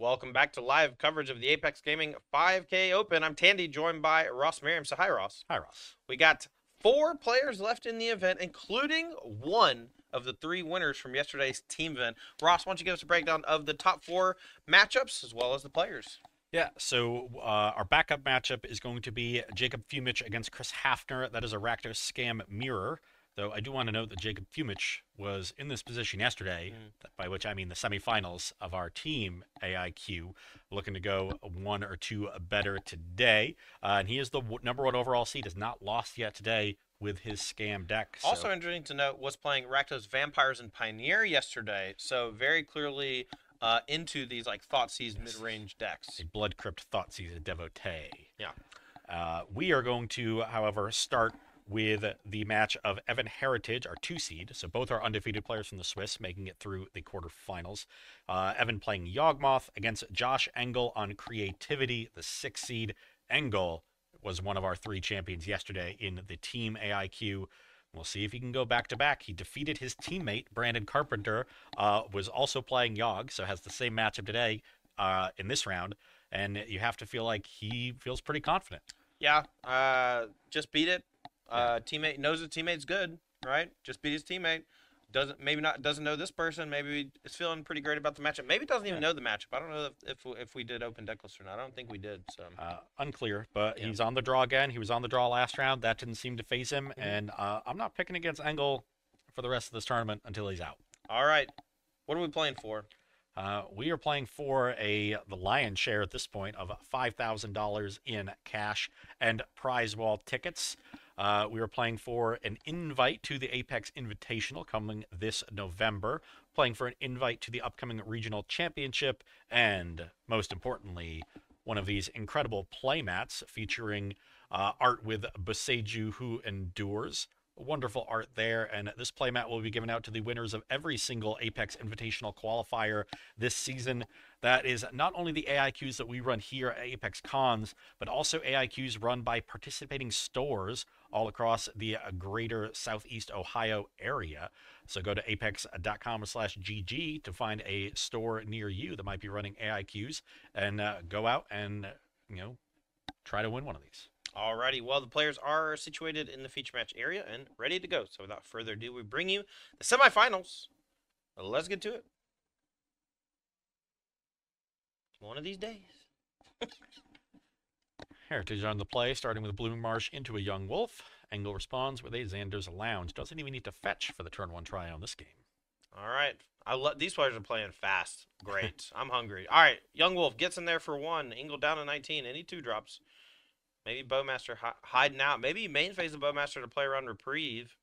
Welcome back to live coverage of the Apex Gaming 5K Open. I'm Tandy, joined by Ross Merriam. So hi, Ross. Hi, Ross. We got 4 players left in the event, including one of the 3 winners from yesterday's team event. Ross, why don't you give us a breakdown of the top 4 matchups as well as the players? Yeah, so our backup matchup is going to be Jacob Fumich against Chris Hafner. That is a Rakdos scam mirror. Though I do want to note that Jacob Fumich was in this position yesterday, by which I mean the semifinals of our team AIQ, looking to go 1 or 2 better today. And he is the #1 overall seed, has not lost yet today with his scam deck. So. Also interesting to note, was playing Rakdos Vampires and Pioneer yesterday, so very clearly into these like Thoughtseize mid-range decks. A Blood Crypt Thoughtseize devotee. Yeah. We are going to, however, start with the match of Evan Heritage, our 2 seed. So both are undefeated players from the Swiss, making it through the quarterfinals. Evan playing Yawgmoth against Josh Engel on Creativity, the 6 seed. Engel was one of our 3 champions yesterday in the team AIQ. We'll see if he can go back-to-back. He defeated his teammate, Brandon Carpenter, was also playing Yawg, so has the same matchup today in this round. And you have to feel like he feels pretty confident. Yeah, just beat it. Teammate knows his teammate's good, right? Just beat his teammate. Doesn't know this person. Maybe is feeling pretty great about the matchup. Maybe doesn't even know the matchup. I don't know if we did open decklist or not. I don't think we did. So unclear, but he's on the draw again. He was on the draw last round. That didn't seem to phase him, and I'm not picking against Engel for the rest of this tournament until he's out. All right, what are we playing for? We are playing for the lion's share at this point of $5,000 in cash and prize wall tickets. We are playing for an invite to the Apex Invitational coming this November, playing for an invite to the upcoming regional championship, and most importantly, one of these incredible playmats featuring art with Boseju Who Endures. Wonderful art there, and this playmat will be given out to the winners of every single Apex Invitational qualifier this season. That is not only the AIQs that we run here at Apex Cons, but also AIQs run by participating stores all across the greater Southeast Ohio area. So go to apex.com/GG to find a store near you that might be running AIQs, and go out and try to win one of these. Alrighty, well, the players are situated in the feature match area and ready to go. So without further ado, we bring you the semifinals. Let's get to it. One of these days. Heritage on the play, starting with Blooming Marsh into a Young Wolf. Engel responds with a Xander's Lounge. Doesn't even need to fetch for the turn 1 try on this game. All right. These players are playing fast. Great. I'm hungry. All right. Young Wolf gets in there for 1. Engel down to 19. Any 2 drops. Maybe Bowmaster hiding out. Maybe main phase of Bowmaster to play around Reprieve.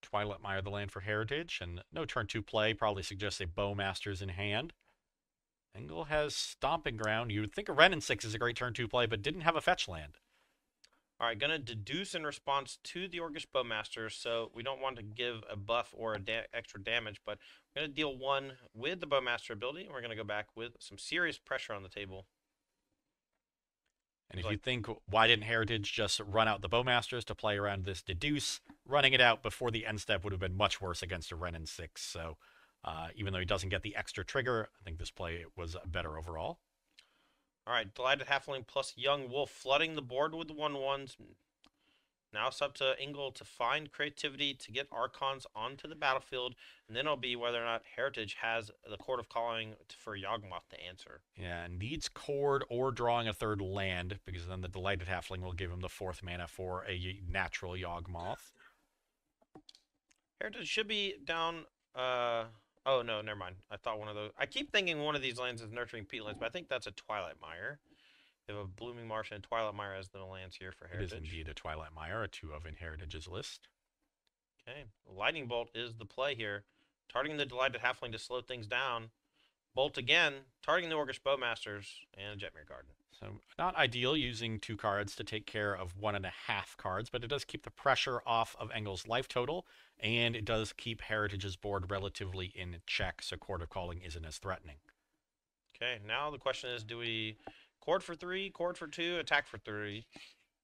Twilight Mire the land for Heritage, and no turn 2 play probably suggests a Bowmaster's in hand. Engel has Stomping Ground. You would think a Renin 6 is a great turn 2 play, but didn't have a fetch land. All right, going to deduce in response to the Orcish Bowmaster, so we don't want to give a buff or extra damage, but we're going to deal 1 with the Bowmaster ability, and we're going to go back with some serious pressure on the table. And if you think, why didn't Heritage just run out the Bowmasters to play around this deduce? Running it out before the end step would have been much worse against a Renin 6. So even though he doesn't get the extra trigger, I think this play was better overall. All right, Delighted Halfling plus Young Wolf flooding the board with the 1/1s. Now it's up to Engel to find creativity to get Archons onto the battlefield, and then it'll be whether or not Heritage has the Court of Calling for Yawgmoth to answer. Yeah, needs Cord or drawing a 3rd land, because then the Delighted Halfling will give him the 4th mana for a natural Yawgmoth. Heritage should be down, oh no, never mind. I thought one of those, I keep thinking one of these lands is Nurturing Peatlands, but I think that's a Twilight Mire. We have a Blooming Marsh and Twilight Mire as the lands here for Heritage. It is indeed a Twilight Mire, a 2 of in Heritage's list. Okay, Lightning Bolt is the play here. Targeting the Delighted Halfling to slow things down. Bolt again, targeting the Orcish Bowmasters and a Jetmere Garden. So not ideal using 2 cards to take care of 1.5 cards, but it does keep the pressure off of Engel's life total, and it does keep Heritage's board relatively in check, so Court of Calling isn't as threatening. Okay, now the question is, do we Cord for 3, Cord for 2, attack for 3?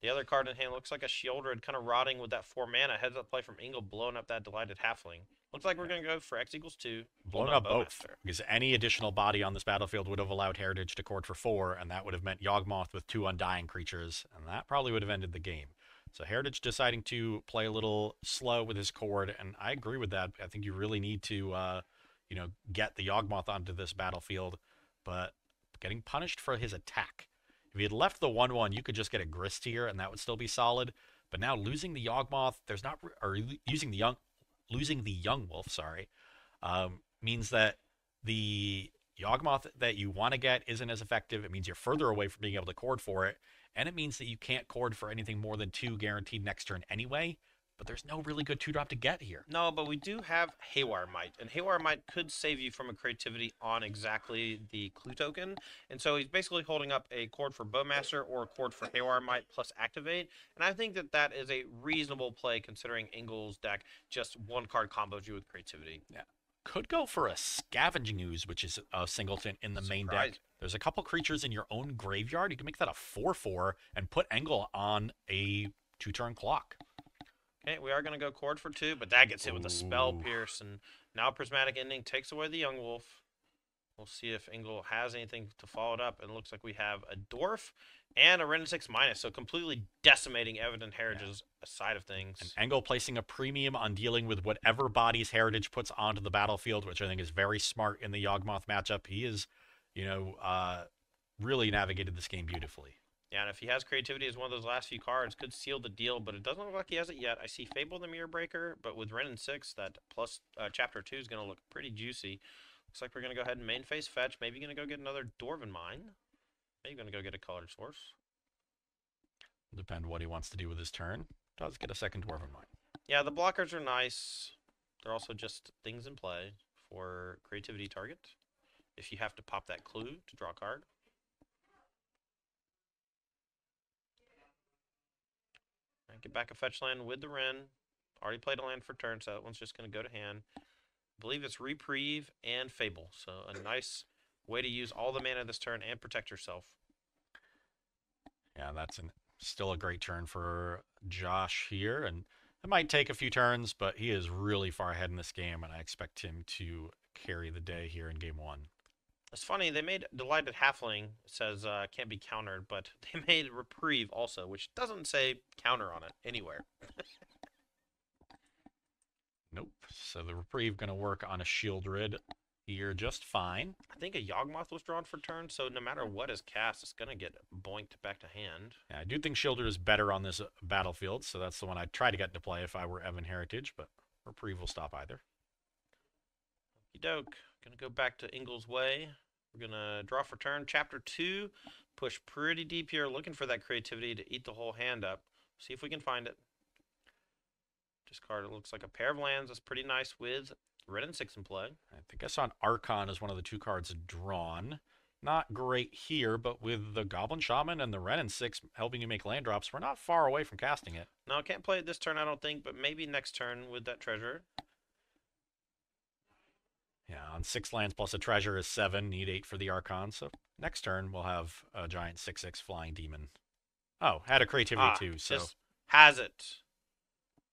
The other card in hand looks like a Sheoldred, kind of rotting with that 4 mana. Heads up play from Engel, blowing up that Delighted Halfling. Looks like we're going to go for X equals 2. Hold Blowing up up both, Bowmaster. because any additional body on this battlefield would have allowed Heritage to cord for 4, and that would have meant Yawgmoth with 2 Undying creatures, and that probably would have ended the game. So Heritage deciding to play a little slow with his cord, and I agree with that. I think you really need to, get the Yawgmoth onto this battlefield, but getting punished for his attack. If he had left the 1/1, you could just get a Grist here, and that would still be solid. But now losing the Yawgmoth, there's not, or losing the Young Wolf, sorry, means that the Yawgmoth that you want to get isn't as effective. It means you're further away from being able to cord for it, and it means that you can't cord for anything more than 2 guaranteed next turn anyway. But there's no really good 2-drop to get here. No, but we do have Haywire Might, and Haywire Might could save you from a creativity on exactly the clue token. And so he's basically holding up a cord for Bowmaster or a cord for Haywire Might plus activate. And I think that that is a reasonable play considering Ingle's deck just 1-card combos you with creativity. Yeah. Could go for a Scavenging Ooze, which is a singleton in the main deck. There's a couple creatures in your own graveyard. You can make that a 4/4 and put Engle on a 2-turn clock. Okay, we are going to go cord for 2, but that gets hit with a Spell Pierce, and now Prismatic Ending takes away the Young Wolf. We'll see if Ingle has anything to follow it up, and it looks like we have a Dwarf and a Ren 6 minus, so completely decimating Evident Heritage's side of things. And Engle placing a premium on dealing with whatever bodies Heritage puts onto the battlefield, which I think is very smart in the Yawgmoth matchup. He is, really navigated this game beautifully. Yeah, and if he has creativity as one of those last few cards, could seal the deal, but it doesn't look like he has it yet. I see Fable the Mirror Breaker, but with Ren and 6, that plus Chapter 2 is going to look pretty juicy. Looks like we're going to go ahead and main phase fetch. Maybe going to go get another Dwarven Mine. Maybe going to go get a Colored Source. Depend what he wants to do with his turn. Does get a second Dwarven Mine. Yeah, the blockers are nice. They're also just things in play for creativity target. If you have to pop that clue to draw a card. Get back a fetch land with the Wren. Already played a land for turn, so that one's just going to go to hand. I believe it's Reprieve and Fable, so a nice way to use all the mana this turn and protect yourself. Yeah, that's still a great turn for Josh here, and it might take a few turns, but he is really far ahead in this game, and I expect him to carry the day here in Game 1. It's funny, they made Delighted Halfling, it says can't be countered, but they made Reprieve also, which doesn't say counter on it anywhere. Nope. So the Reprieve going to work on a Shieldred here just fine. I think a Yawgmoth was drawn for turn, so no matter what is cast, it's going to get boinked back to hand. Yeah, I do think Shieldred is better on this battlefield, so that's the one I'd try to get into play if I were Evan Heritage, but Reprieve will stop either. Okie doke. Going to go back to Ingle's Way. We're going to draw for turn. Chapter 2. Push pretty deep here, looking for that creativity to eat the whole hand up. See if we can find it. Discard, it looks like a pair of lands. That's pretty nice with Red and 6 in play. I think I saw an Archon as one of the 2 cards drawn. Not great here, but with the Goblin Shaman and the Ren and 6 helping you make land drops, we're not far away from casting it. No, I can't play it this turn, I don't think, but maybe next turn with that treasure. Yeah, on 6 lands plus a treasure is 7. Need 8 for the Archon. So next turn we'll have a giant 6/6 flying demon. Oh, had a creativity too. So just has it.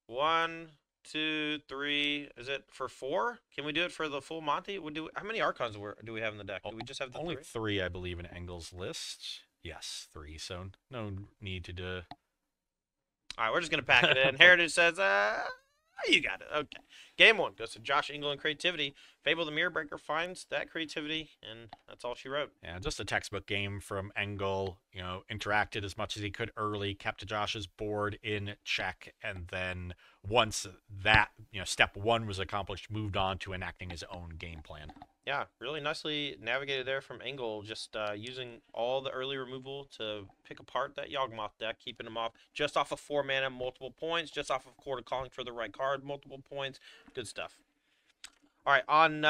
1, 2, 3. Is it for 4? Can we do it for the full Monty? How many Archons do we have in the deck? Do we just have the only 3? 3, I believe, in Engel's list. Yes, 3. So no need to do. All right, we're just gonna pack it in. Heritage says, you got it. Okay. Game 1 goes to Josh Ingle and creativity. Fable the Mirror Breaker finds that creativity, and that's all she wrote. Yeah, just a textbook game from Engel. Interacted as much as he could early, kept Josh's board in check, and then once that, step 1 was accomplished, moved on to enacting his own game plan. Yeah, really nicely navigated there from Engel, just using all the early removal to pick apart that Yawgmoth deck, keeping him off just off of 4 mana, multiple points, just off of Court of Calling for the right card, multiple points. Good stuff. All right, on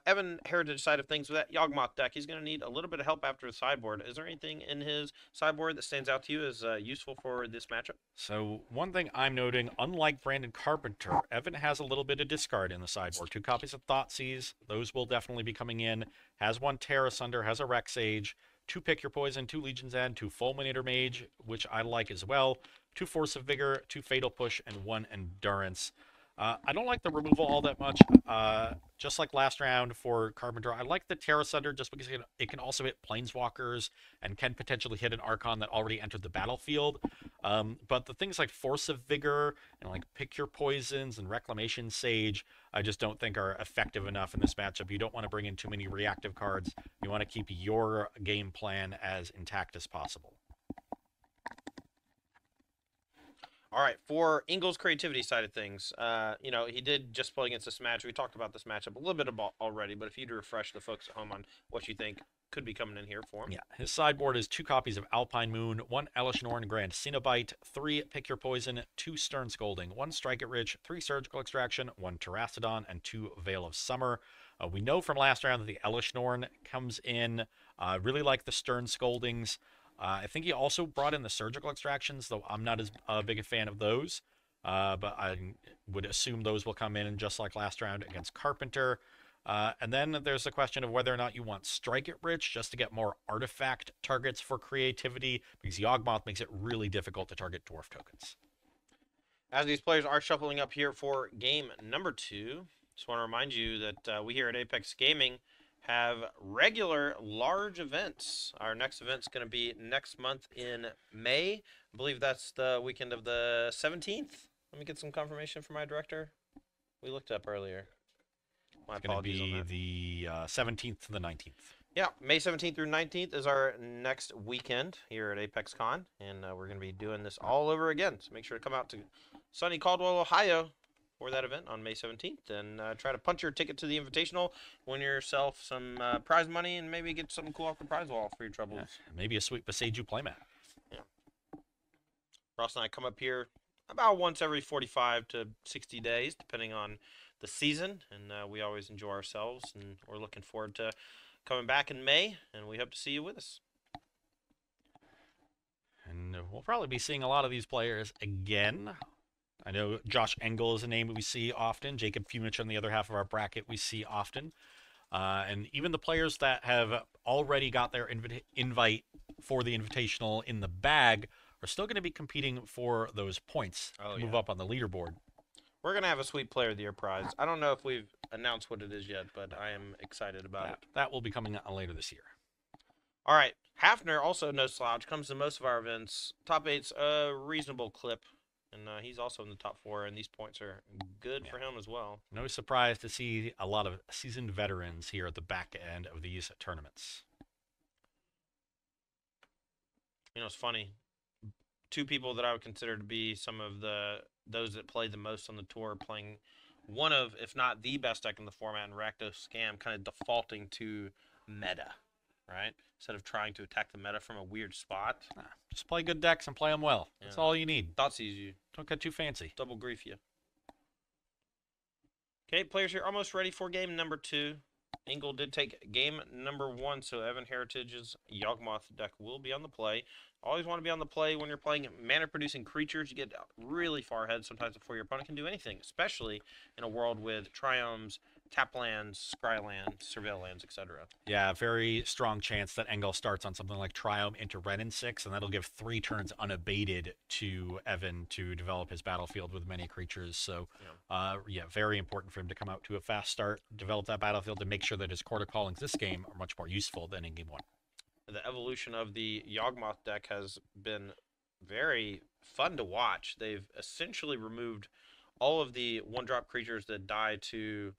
Evan Heritage side of things, with that Yawgmoth deck, he's going to need a little bit of help after the sideboard. Is there anything in his sideboard that stands out to you as useful for this matchup? So one thing I'm noting, unlike Brandon Carpenter, Evan has a little bit of discard in the sideboard. 2 copies of Thoughtseize, those will definitely be coming in. Has 1 Terra Sunder, has a Rex Age, 2 Pick Your Poison, 2 Legion's End, 2 Fulminator Mage, which I like as well, 2 Force of Vigor, 2 Fatal Push, and 1 Endurance. I don't like the removal all that much. Just like last round for Carpenter, I like the Terra Sunder just because it can also hit Planeswalkers and can potentially hit an Archon that already entered the battlefield. But the things like Force of Vigor and like Pick Your Poisons and Reclamation Sage, I just don't think are effective enough in this matchup. You don't want to bring in too many reactive cards. You want to keep your game plan as intact as possible. All right, for Ingles' creativity side of things, he did just play against this match. We talked about this matchup a little bit about already, but if you'd refresh the folks at home on what you think could be coming in here for him. Yeah, his sideboard is 2 copies of Alpine Moon, 1 Elishnorn Grand Cenobite, 3 Pick Your Poison, 2 Stern Scolding, 1 Strike It Rich, 3 Surgical Extraction, 1 Terrastodon, and 2 Veil of Summer. We know from last round that the Elishnorn comes in. Really like the Stern Scoldings. I think he also brought in the Surgical Extractions, though I'm not as big a fan of those. But I would assume those will come in just like last round against Carpenter. And then there's the question of whether or not you want Strike It Rich just to get more artifact targets for creativity, because Yawgmoth makes it really difficult to target dwarf tokens. As these players are shuffling up here for game number 2, just want to remind you that we here at Apex Gaming have regular large events. Our next event's going to be next month in May. I believe that's the weekend of the 17th. Let me get some confirmation from my director. We looked up earlier. My apologies on that. It's going to be the 17th to the 19th. Yeah, May 17th through 19th is our next weekend here at Apex Con, and we're going to be doing this all over again. So make sure to come out to sunny Caldwell, Ohio for that event on May 17th and try to punch your ticket to the Invitational, win yourself some prize money, and maybe get something cool off the prize wall for your troubles. Yeah, maybe a sweet Beseju playmat. Yeah. Ross and I come up here about once every 45 to 60 days, depending on the season, and we always enjoy ourselves, and we're looking forward to coming back in May, and we hope to see you with us. And we'll probably be seeing a lot of these players again. I know Josh Engel is a name that we see often. Jacob Fumich on the other half of our bracket we see often. And even the players that have already got their invite for the Invitational in the bag are still going to be competing for those points to move up on the leaderboard. We're going to have a sweet Player of the Year prize. I don't know if we've announced what it is yet, but I am excited about it. That will be coming out later this year. All right. Hafner, also no slouch, comes to most of our events. Top 8's a reasonable clip, and he's also in the top 4, and these points are good for him as well. No surprise to see a lot of seasoned veterans here at the back end of these tournaments. You know, it's funny. 2 people that I would consider to be some of those that play the most on the tour, playing one of, if not the best deck in the format, in Rakdos Scam, kind of defaulting to meta, right? Instead of trying to attack the meta from a weird spot. Just play good decks and play them well. That's all you need. Thoughtseize you. Don't get too fancy. Double grief you. Okay, players here almost ready for game number 2. Engel did take game number 1, so Evan Heritage's Yawgmoth deck will be on the play. Always want to be on the play when you're playing mana-producing creatures. You get really far ahead sometimes before your opponent can do anything, especially in a world with triomes, tap lands, scry lands, surveil lands, etc. Yeah, very strong chance that Engel starts on something like Triome into Ren and 6, and that'll give 3 turns unabated to Evan to develop his battlefield with many creatures. So, very important for him to come out to a fast start, develop that battlefield, to make sure that his Court of Callings this game are much more useful than in game 1. The evolution of the Yawgmoth deck has been very fun to watch. They've essentially removed all of the 1-drop creatures that die to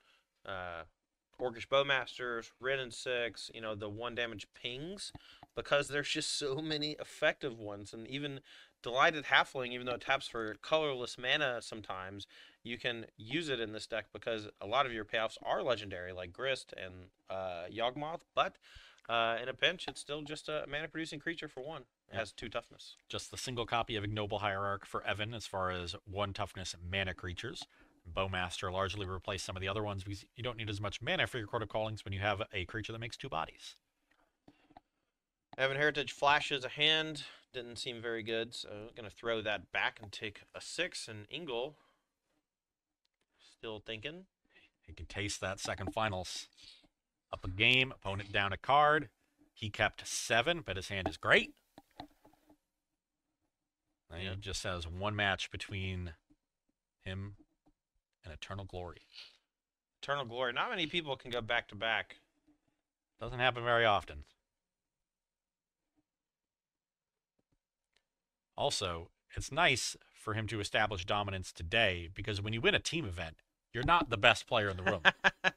Orcish Bowmasters, Ren and 6, the 1-damage pings, because there's just so many effective ones. And even Delighted Halfling, even though it taps for colorless mana sometimes, you can use it in this deck because a lot of your payoffs are legendary, like Grist and Yawgmoth, but in a pinch, it's still just a mana-producing creature for 1. It has 2 toughness. Just the single copy of Ignoble Hierarch for Evan as far as 1 toughness mana creatures. Bowmaster largely replaced some of the other ones because you don't need as much mana for your Court of Callings when you have a creature that makes 2 bodies. Evan Heritage flashes a hand. Didn't seem very good, so I'm going to throw that back and take a 6. And Engel, still thinking. He can taste that second finals. Up a game, opponent down a card. He kept 7, but his hand is great. And he just has 1 match between him and Eternal Glory. Eternal Glory. Not many people can go back to back. Doesn't happen very often. Also, it's nice for him to establish dominance today because when you win a team event, you're not the best player in the room.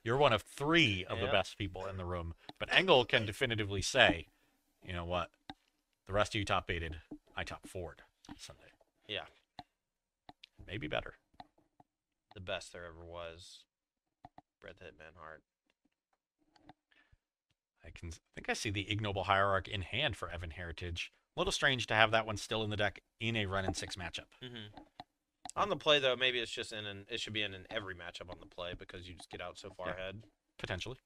You're one of 3 of the Yep. best people in the room. But Engel can definitively say, you know what? The rest of you top 8'd, I top 4'd Sunday. Yeah. Maybe better. The best there ever was. Bret the Hitman Hart. I think I see the Ignoble Hierarch in hand for Evan Heritage. A little strange to have that one still in the deck in a run and 6 matchup. Mm-hmm. On the play, though, maybe it's just it should be in every matchup on the play because you just get out so far ahead. Potentially.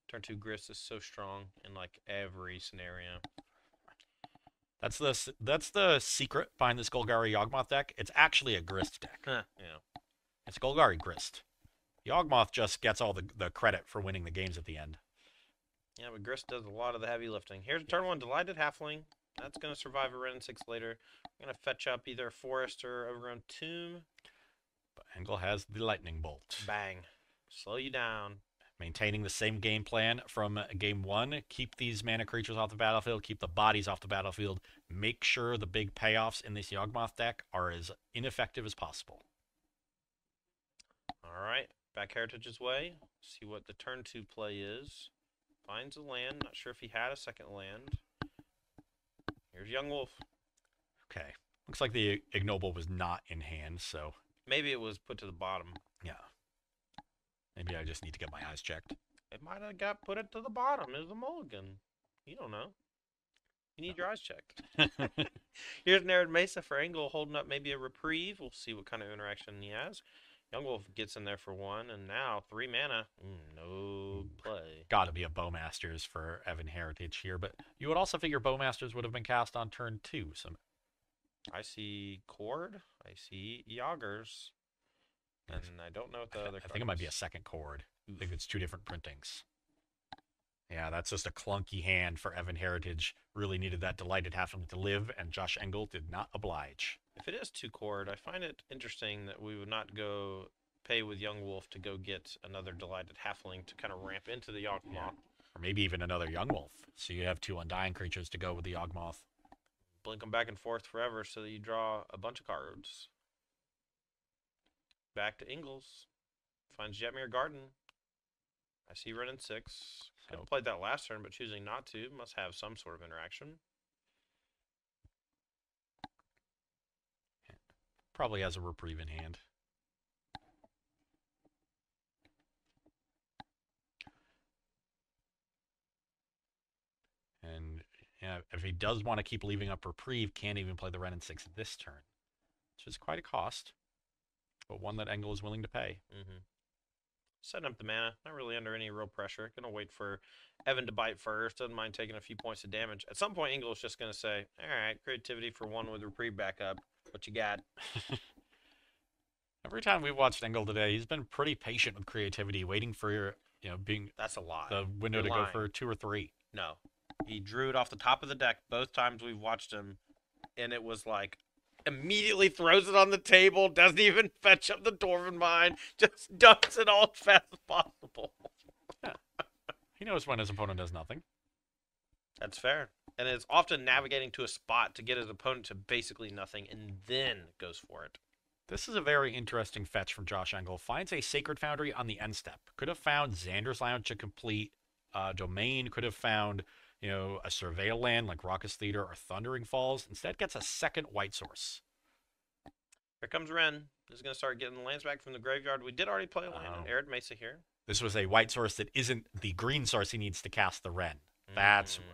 Turn 2 Grist is so strong in like every scenario. That's the secret behind this Golgari Yawgmoth deck. It's actually a Grist deck. Yeah. It's Golgari Grist. Yawgmoth just gets all the credit for winning the games at the end. Yeah, but Grist does a lot of the heavy lifting. Here's turn 1, Delighted Halfling. That's going to survive a Ren and 6 later. I'm going to fetch up either Forest or Overgrown Tomb. But Engel has the Lightning Bolt. Bang. Slow you down. Maintaining the same game plan from game 1. Keep these mana creatures off the battlefield. Keep the bodies off the battlefield. Make sure the big payoffs in this Yawgmoth deck are as ineffective as possible. All right. Back Heritage's way. See what the turn 2 play is. Finds a land. Not sure if he had a second land. Here's Yawgmoth. Okay. Looks like the Ignoble was not in hand, so... Maybe it was put to the bottom. Yeah. Maybe I just need to get my eyes checked. It might have got put it to the bottom as a mulligan. You don't know. You need your eyes checked. Here's an Arid Mesa for Engel holding up maybe a reprieve. We'll see what kind of interaction he has. Yawgmoth gets in there for 1, and now 3 mana. No play. Gotta be a Bowmasters for Evan Heritage here, but you would also figure Bowmasters would have been cast on turn 2. So I see Cord. I see Yaggers. And I don't know what the other I think it might be a second Cord. I think it's 2 different printings. Yeah, that's just a clunky hand for Evan Heritage. Really needed that Delighted Halfling to live, and Josh Engel did not oblige. If it is 2 Cord, I find it interesting that we would not go pay with Yawgmoth to go get another Delighted Halfling to kind of ramp into the Yawgmoth. Yeah. Or maybe even another Yawgmoth. So you have 2 Undying creatures to go with the Yawgmoth. Blink them back and forth forever so that you draw a bunch of cards. Back to Ingles. Finds Jetmir Garden. I see Ren and 6. Could have played that last turn, but choosing not to. Must have some sort of interaction. Probably has a reprieve in hand. And yeah, if he does want to keep leaving up reprieve, can't even play the Ren and 6 this turn. Which is quite a cost, but one that Engel is willing to pay. Setting up the mana, not really under any real pressure. Gonna wait for Evan to bite first. Doesn't mind taking a few points of damage. At some point, Engel is just gonna say, "All right, creativity for 1 with reprieve back up. What you got?" Every time we've watched Engel today, he's been pretty patient with creativity, waiting for being That's a lie. the window to go for 2 or 3. No, he drew it off the top of the deck both times we've watched him, and it was like immediately throws it on the table, doesn't even fetch up the Dwarven Mine, just dumps it all as fast as possible. Yeah. He knows when his opponent does nothing. That's fair. And it's often navigating to a spot to get his opponent to basically nothing, and then goes for it. This is a very interesting fetch from Josh Engel. Finds a Sacred Foundry on the end step. Could have found Xander's Lounge to complete Domain. Could have found a Surveil land like Raucous Theater or Thundering Falls. Instead gets a second white source. Here comes Ren. This is going to start getting the lands back from the graveyard. We did already play a land in Arid Mesa here. This was a white source that isn't the green source he needs to cast the Ren.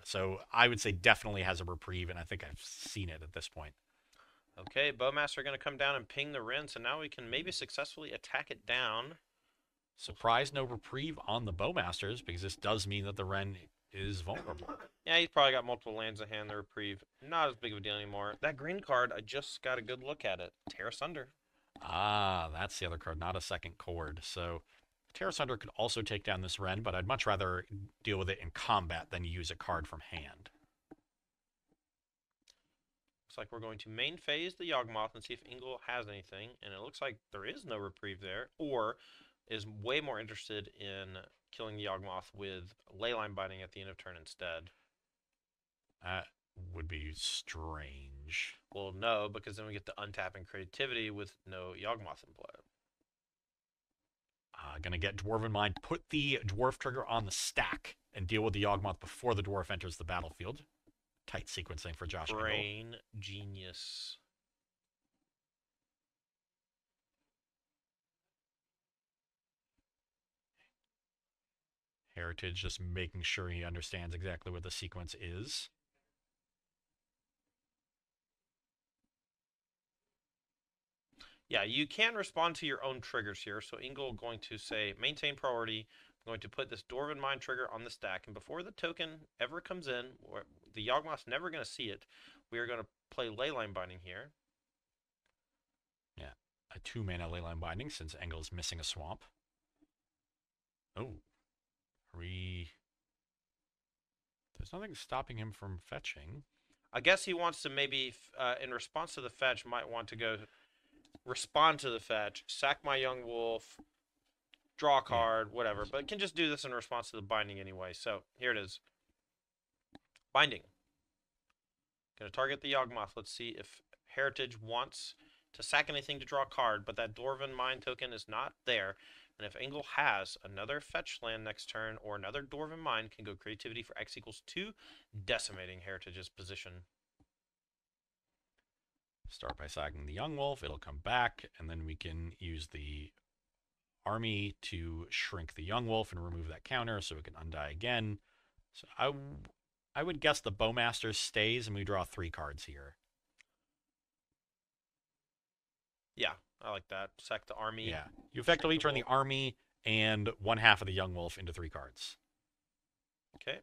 So I would say definitely has a reprieve, and I think I've seen it at this point. Okay, Bowmaster going to come down and ping the Ren, so now we can maybe successfully attack it down. Surprise, no reprieve on the Bowmasters, because this does mean that the Ren is vulnerable. Yeah, he's probably got multiple lands in hand. The reprieve, not as big of a deal anymore. That green card, I just got a good look at it. Tear Asunder. Ah, that's the other card, not a second Cord. So Tear Asunder could also take down this Ren, but I'd much rather deal with it in combat than use a card from hand. Looks like we're going to main phase the Yawgmoth and see if Ingle has anything. And it looks like there is no reprieve there, or is way more interested in killing the Yawgmoth with Leyline Binding at the end of turn instead. That would be strange. Well, no, because then we get the untapping creativity with no Yawgmoth in play. Gonna get Dwarven Mind, put the Dwarf trigger on the stack, and deal with the Yawgmoth before the Dwarf enters the battlefield. Tight sequencing for Josh Engel. Brain genius. Heritage just making sure he understands exactly what the sequence is. Yeah, you can respond to your own triggers here. So Ingle going to say, maintain priority. I'm going to put this Dwarven Mind trigger on the stack. And before the token ever comes in, the Yawgmoth's never going to see it, we are going to play Leyline Binding here. Yeah, a 2-mana Leyline Binding since Engel's missing a swamp. Oh. There's nothing stopping him from fetching. I guess he wants to maybe, in response to the fetch, might want to go respond to the fetch, sack my Young Wolf, draw a card, whatever. But can just do this in response to the binding anyway. So here it is. Binding. Going to target the Yawgmoth. Let's see if Heritage wants to sack anything to draw a card, but that Dwarven Mind token is not there. And if Engel has another fetch land next turn or another Dwarven Mind, can go creativity for X equals 2, decimating Heritage's position. Start by sacking the Young Wolf. It'll come back, and then we can use the army to shrink the Young Wolf and remove that counter so it can undie again. So I would guess the Bowmaster stays, and we draw 3 cards here. Yeah, I like that. Sack the army. Yeah. You effectively turn the army and 1/2 of the Young Wolf into 3 cards. Okay.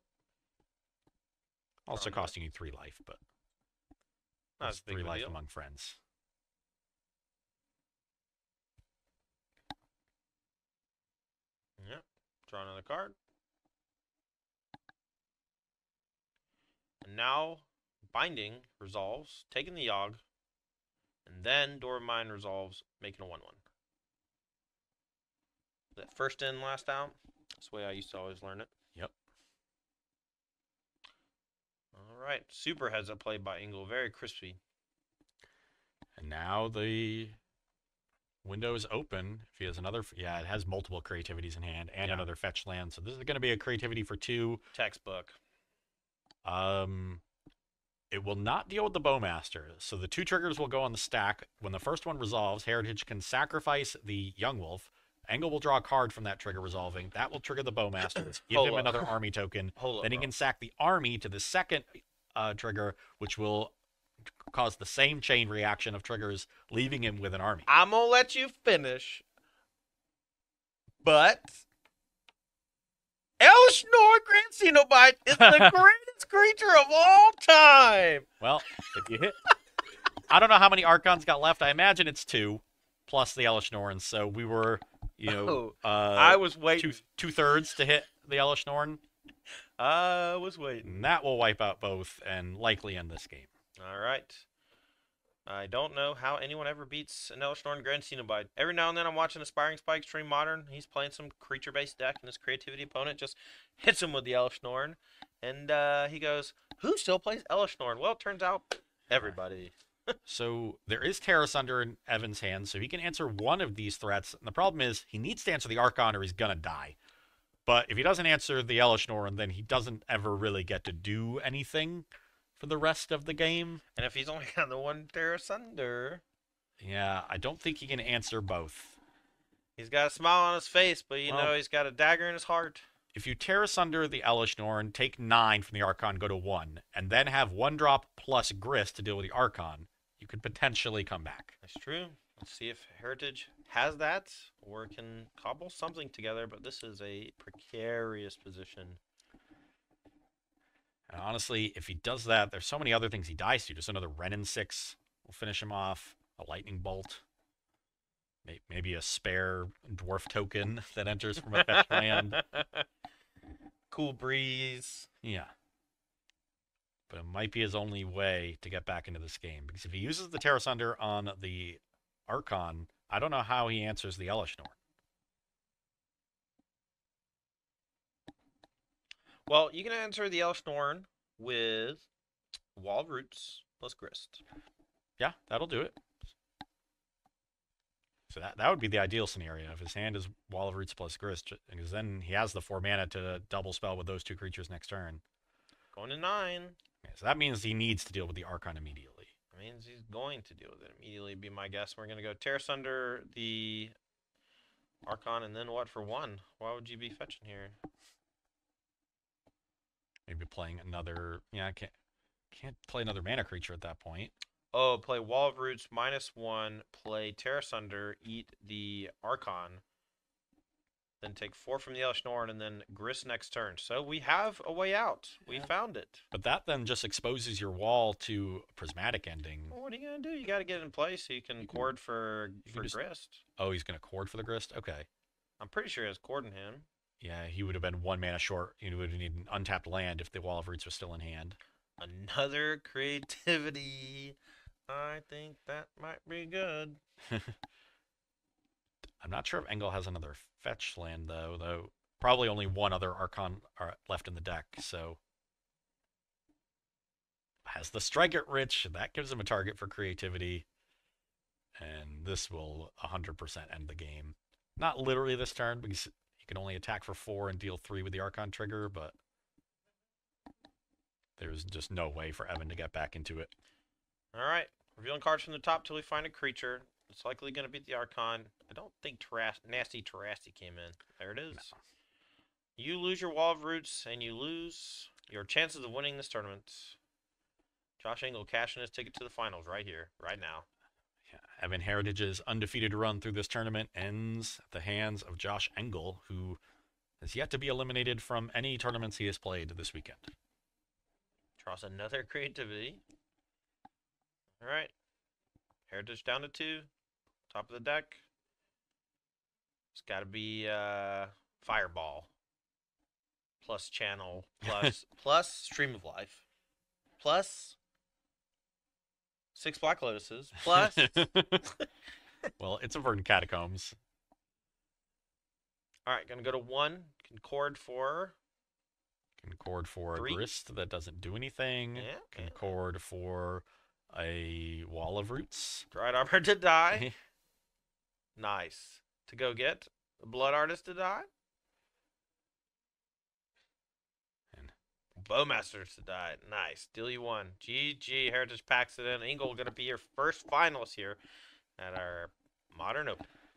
Also costing you 3 life, but that's 3 life among friends. Yep. Draw another card. And now Binding resolves, taking the Yawg, and then Dwarven Mind resolves, making a 1/1. That first in, last out. That's the way I used to always learn it. Yep. All right. Super heads up play by Ingle. Very crispy. And now the window is open. If he has another, yeah, it has multiple creativities in hand and another fetch land. So this is going to be a creativity for 2. Textbook. It will not deal with the Bowmaster. So the 2 triggers will go on the stack. When the first one resolves, Heritage can sacrifice the Young Wolf. Engel will draw a card from that trigger resolving. That will trigger the Bowmaster. Give him another army token. Then he can sack the army to the second trigger, which will cause the same chain reaction of triggers, leaving him with an army. I'm going to let you finish. But Elishnorn Grand Cenobite is the greatest creature of all time. Well, if you hit... I don't know how many Archons got left. I imagine it's 2, plus the Elishnorn. So we were... I was waiting. 2/3 to hit the Elishnorn. I was waiting. And that will wipe out both and likely end this game. All right. I don't know how anyone ever beats an Elishnorn Grand Cenobite. Every now and then I'm watching Aspiring Spy Extreme Modern. He's playing some creature-based deck, and his creativity opponent just hits him with the Elishnorn. And he goes, who still plays Elishnorn? Well, it turns out everybody. So there is Terra Sunder in Evan's hand, so he can answer one of these threats. And the problem is he needs to answer the Archon or he's going to die. But if he doesn't answer the Elishnorn, then he doesn't ever really get to do anything for the rest of the game. And if he's only got the one Terra Sunder... Yeah, I don't think he can answer both. He's got a smile on his face, but you know he's got a dagger in his heart. If you Terra Sunder the Elishnorn, take 9 from the Archon, go to 1, and then have 1-drop plus Grist to deal with the Archon, you could potentially come back. That's true. Let's see if Heritage has that or can cobble something together, but this is a precarious position. And honestly, if he does that, there's so many other things he dies to. Just another Renin 6 will finish him off, a Lightning Bolt, maybe a spare Dwarf token that enters from a fetch land. Cool Breeze. Yeah. but it might be his only way to get back into this game. Because if he uses the Terra Sunder on the Archon, I don't know how he answers the Elishnorn. Well, you can answer the Elishnorn with Wall of Roots plus Grist. Yeah, that'll do it. So that would be the ideal scenario if his hand is Wall of Roots plus Grist, because then he has the 4 mana to double spell with those 2 creatures next turn. Going to 9. Yeah, so that means he needs to deal with the Archon immediately. Means he's going to deal with it immediately, be my guess. We're going to go Terra Sunder, the Archon, and then what for 1? Why would you be fetching here? Maybe playing another. Yeah, I can't play another mana creature at that point. Oh, play Wall of Roots -1, play Terra Sunder, eat the Archon, then take 4 from the Elishnorn, and then Grist next turn. So we have a way out. We found it. But that then just exposes your wall to a prismatic ending. Well, what are you going to do? You got to get it in place so you can cord for Grist. Oh, he's going to cord for the Grist? Okay. I'm pretty sure he has cord in him. Yeah, he would have been 1 mana short. He would have needed an untapped land if the Wall of Roots was still in hand. Another creativity. I think that might be good. I'm not sure if Engel has another fetch land, though probably only 1 other Archon left in the deck, so... Has the Strike It Rich, that gives him a target for creativity, and this will 100% end the game. Not literally this turn, because he can only attack for 4 and deal 3 with the Archon trigger, but there's just no way for Evan to get back into it. All right. Revealing cards from the top till we find a creature. It's likely going to beat the Archon. I don't think Nasty Terrasty came in. There it is. No. You lose your Wall of Roots, and you lose your chances of winning this tournament. Josh Engel cashing his ticket to the finals right here, right now. Yeah, Evan Heritage's undefeated run through this tournament ends at the hands of Josh Engel, who has yet to be eliminated from any tournaments he has played this weekend. Draws another creativity. All right. Heritage down to 2. Top of the deck. It's got to be Fireball. Plus Channel. Plus Stream of Life. Plus 6 Black Lotuses. Plus... Well, it's a Verdant Catacombs. All right, going to go to 1. Concord for... Concord for 3. A Grist that doesn't do anything. Yeah, okay. Concord for a Wall of Roots. Dried Armor to die. Nice. To go get a Blood Artist to die. And Bowmasters to die. Nice. Deal you 1. GG. Heritage packs it in. Engel going to be your first finalist here at our Modern Open.